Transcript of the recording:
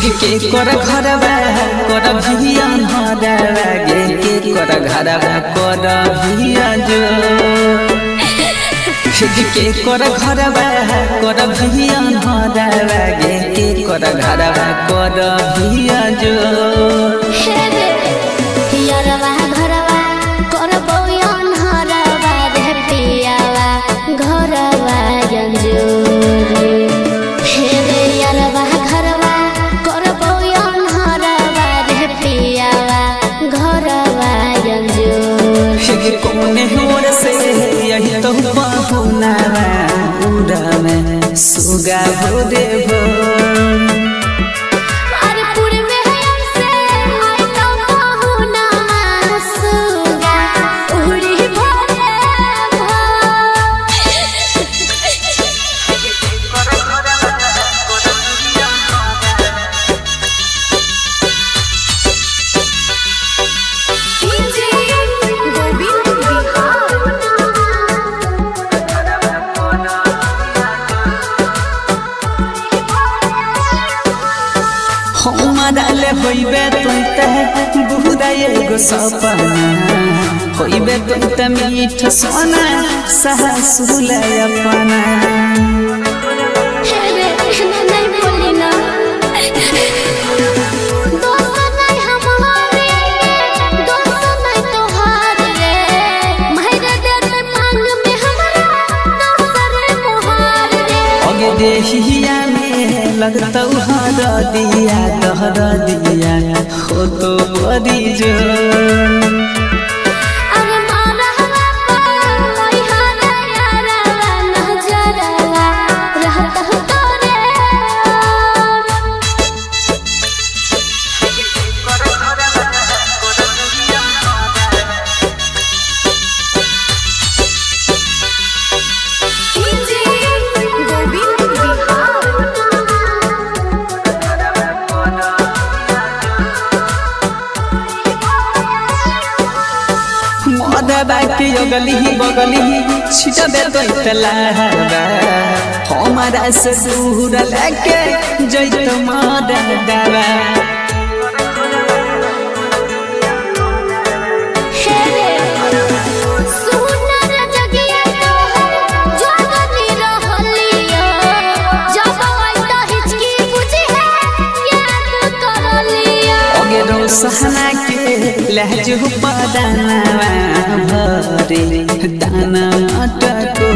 के कर घरवा कर भिया हरवा गे के कर घरवा कर भिया जो के कर घरवा कर भिया हरवा गे के कर घरवा कर भिया जो यारवा घरवा कर बयान हरवा रे पियावा घरवा जंजूरी हे रे यारवा घरवा कर बयान हरवा रे पियावा घरवा जंजूरी कोने होर से यही तो बहुनावा उड़ा में सुगा हो देवो हमारे होइबे तुइते बुहुदा एगो सपना होइबे तुइते मीठ सोना सहसुल अपना हे रे नहीं बोली ना दोस्त नहीं हमारे दोस्त नहीं तोहार रे महरे दे मांग में हमारा दोसर मोहार रे अगे देहिया लगता हर दिया दहर दिया हो तो बड़ी जो अरे मारा हवा पर हरा यारा नजरवा रहता हो तोरे बाकी योगली बगली छिटबे तो इतलाबा हमारा से दूर लेके जई तो मादा दावा हे रे सुनर जगिया तो जगनी रहलिया जब आई तो हिचकी बुझी है याद कर लिया अगे रो सहना के लहजो पदानवा भरे दाना अटको